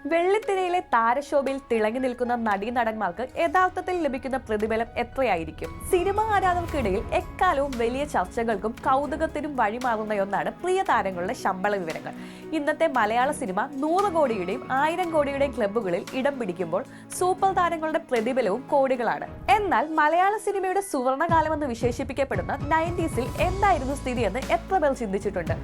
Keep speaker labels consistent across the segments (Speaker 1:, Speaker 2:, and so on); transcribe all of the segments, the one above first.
Speaker 1: വെള്ളിത്തിരയിലെ താരശോഭയിൽ തിളങ്ങി നിൽക്കുന്ന നടീനടന്മാർക്ക് യഥാർത്ഥത്തിൽ ലഭിക്കുന്ന പ്രതിഫലം എത്രയായിരിക്കും? സിനിമാ ആരാധകർക്കിടയിൽ എക്കാലവും വലിയ ചർച്ചകൾക്കും കൗതുകത്തിനും വഴിമാറുന്ന ഒന്നാണ് പ്രിയ താരങ്ങളുടെ ശമ്പള വിവരങ്ങൾ. ഇന്നത്തെ മലയാള സിനിമ 100 കോടിയുടെയും 1000 കോടിയുടെയും ക്ലബ്ബുകളിൽ ഇടം പിടിക്കുമ്പോൾ സൂപ്പർ താരങ്ങളുടെ പ്രതിഫലവും കോടികളാണ്. എന്നാൽ മലയാള സിനിമയുടെ സുവർണകാലമെന്ന് വിശേഷിപ്പിക്കപ്പെടുന്ന 90s എന്തായിരുന്നു സ്ഥിതിയെന്ന് എത്ര പേർ ചിന്തിച്ചിട്ടുണ്ട്?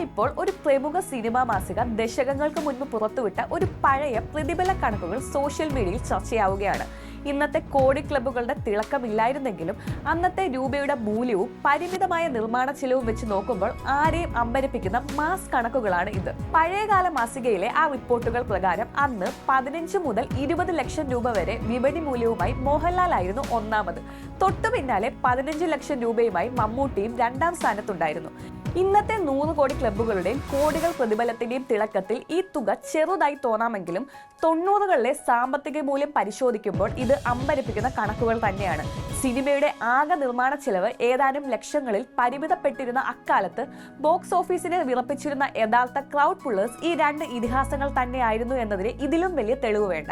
Speaker 1: ഇപ്പോൾ ഒരു പ്രമുഖ സിനിമാ മാസിക ദശകങ്ങൾക്ക് മുൻപ് പുറത്തുവിട്ട ഒരു പഴയ പ്രതിഫല കണക്കുകൾ സോഷ്യൽ മീഡിയയിൽ ചർച്ചയാവുകയാണ്. ഇന്നത്തെ കോടി ക്ലബ്ബുകളുടെ തിളക്കമില്ലായിരുന്നെങ്കിലും അന്നത്തെ രൂപയുടെ മൂല്യവും പരിമിതമായ നിർമ്മാണ ചെലവും വെച്ച് നോക്കുമ്പോൾ ആരെയും അമ്പരപ്പിക്കുന്ന മാസ് കണക്കുകളാണ് ഇത്. പഴയകാല മാസികയിലെ ആ റിപ്പോർട്ടുകൾ പ്രകാരം അന്ന് 15 മുതൽ 20 ലക്ഷം രൂപ വരെ വിപണി മൂല്യവുമായി മോഹൻലാൽ ആയിരുന്നു ഒന്നാമത്. തൊട്ടു പിന്നാലെ 15 ലക്ഷം രൂപയുമായി മമ്മൂട്ടിയും രണ്ടാം സ്ഥാനത്തുണ്ടായിരുന്നു. ഇന്നത്തെ 100 കോടി ക്ലബ്ബുകളുടെയും കോടികൾ പ്രതിഫലത്തിന്റെയും തിളക്കത്തിൽ ഈ തുക ചെറുതായി തോന്നാമെങ്കിലും 90കളിലെ സാമ്പത്തിക മൂല്യം പരിശോധിക്കുമ്പോൾ ഇത് അമ്പരപ്പിക്കുന്ന കണക്കുകൾ തന്നെയാണ്. സിനിമയുടെ ആകെ നിർമ്മാണ ചെലവ് ഏതാനും ലക്ഷങ്ങളിൽ പരിമിതപ്പെട്ടിരുന്ന അക്കാലത്ത് ബോക്സ് ഓഫീസിനെ വിറപ്പിച്ചിരുന്ന യഥാർത്ഥ ക്രൗഡ് പുള്ളേഴ്സ് ഈ രണ്ട് ഇതിഹാസങ്ങൾ തന്നെയായിരുന്നു എന്നതിന് ഇതിലും വലിയ തെളിവ് വേണ്ട.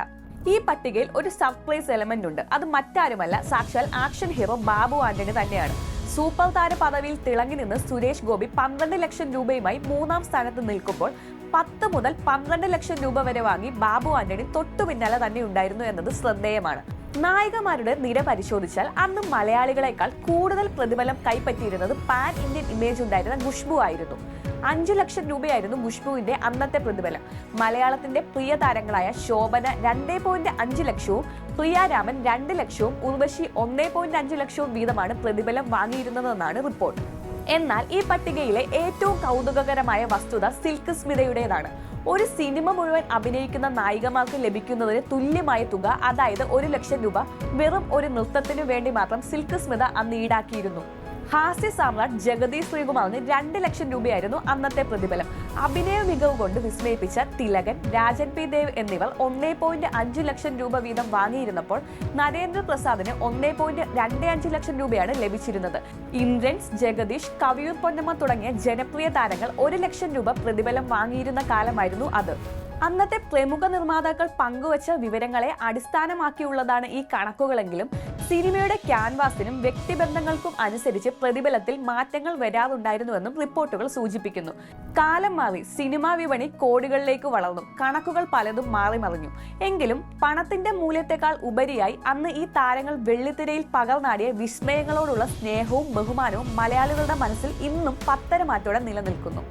Speaker 1: ഈ പട്ടികയിൽ ഒരു സർപ്രൈസ് എലമെന്റ് ഉണ്ട്. അത് മറ്റാരുമല്ല, സാക്ഷാൽ ആക്ഷൻ ഹീറോ ബാബു ആന്റണി തന്നെയാണ്. സൂപ്പർ താര പദവിയിൽ തിളങ്ങി നിന്ന് സുരേഷ് ഗോപി 12 ലക്ഷം രൂപയുമായി 3-ാം സ്ഥാനത്ത് നിൽക്കുമ്പോൾ 10 മുതൽ 12 ലക്ഷം രൂപ വരെ വാങ്ങി ബാബു ആന്റണി തൊട്ടു പിന്നാലെ തന്നെ ഉണ്ടായിരുന്നു എന്നത് ശ്രദ്ധേയമാണ്. നായികമാരുടെ നിര പരിശോധിച്ചാൽ അന്ന് മലയാളികളെക്കാൾ കൂടുതൽ പ്രതിഫലം കൈപ്പറ്റിയിരുന്നത് പാൻ ഇന്ത്യൻ ഇമേജ് ഉണ്ടായിരുന്ന ഖുഷ്ബു ആയിരുന്നു. 5 ലക്ഷം രൂപയായിരുന്നു ഖുഷ്ബുവിന്റെ അന്നത്തെ പ്രതിഫലം. മലയാളത്തിന്റെ പ്രിയ താരങ്ങളായ ശോഭന 2.5 ലക്ഷവും പ്രിയാരാമൻ 2 ലക്ഷവും ഉർവശി 1.5 ലക്ഷവും വീതമാണ് പ്രതിഫലം വാങ്ങിയിരുന്നതെന്നാണ് റിപ്പോർട്ട്. എന്നാൽ ഈ പട്ടികയിലെ ഏറ്റവും കൗതുകകരമായ വസ്തുത സിൽക്ക് സ്മിതയുടേതാണ്. ഒരു സിനിമ മുഴുവൻ അഭിനയിക്കുന്ന നായികമാർക്ക് ലഭിക്കുന്നതിന് തുല്യമായ തുക, അതായത് 1 ലക്ഷം രൂപ വെറും ഒരു നൃത്തത്തിനു വേണ്ടി മാത്രം സിൽക്ക് സ്മിത അന്ന് ഈടാക്കിയിരുന്നു. ഹാസ്യ സാമ്രാട്ട് ജഗദീഷ് ശ്രീകുമാറിന് 2 ലക്ഷം രൂപയായിരുന്നു അന്നത്തെ പ്രതിഫലം. അഭിനയ മികവ് കൊണ്ട് വിസ്മയിപ്പിച്ച തിലകൻ, രാജൻ പി ദേവ് എന്നിവർ 1.5 ലക്ഷം രൂപ വീതം വാങ്ങിയിരുന്നപ്പോൾ നരേന്ദ്ര പ്രസാദിന് 1.25 ലക്ഷം രൂപയാണ് ലഭിച്ചിരുന്നത്. ഇന്ദ്രൻസ്, ജഗദീഷ്, കവിയൂർ പൊന്നമ്മ തുടങ്ങിയ ജനപ്രിയ താരങ്ങൾ 1 ലക്ഷം രൂപ പ്രതിഫലം വാങ്ങിയിരുന്ന കാലമായിരുന്നു അത്. അന്നത്തെ പ്രമുഖ നിർമ്മാതാക്കൾ പങ്കുവച്ച വിവരങ്ങളെ അടിസ്ഥാനമാക്കിയുള്ളതാണ് ഈ കണക്കുകളെങ്കിലും സിനിമയുടെ ക്യാൻവാസിനും വ്യക്തിബന്ധങ്ങൾക്കും അനുസരിച്ച് പ്രതിഫലത്തിൽ മാറ്റങ്ങൾ വരാറുണ്ടായിരുന്നുവെന്നും റിപ്പോർട്ടുകൾ സൂചിപ്പിക്കുന്നു. കാലം മാറി, സിനിമാ വിപണി കോടികളിലേക്ക് വളർന്നു, കണക്കുകൾ പലതും മാറി മറിഞ്ഞു. എങ്കിലും പണത്തിന്റെ മൂല്യത്തെക്കാൾ ഉപരിയായി അന്ന് ഈ താരങ്ങൾ വെള്ളിത്തിരയിൽ പകർന്നാടിയ വിസ്മയങ്ങളോടുള്ള സ്നേഹവും ബഹുമാനവും മലയാളികളുടെ മനസ്സിൽ ഇന്നും പത്തരമാറ്റോടെ നിലനിൽക്കുന്നു.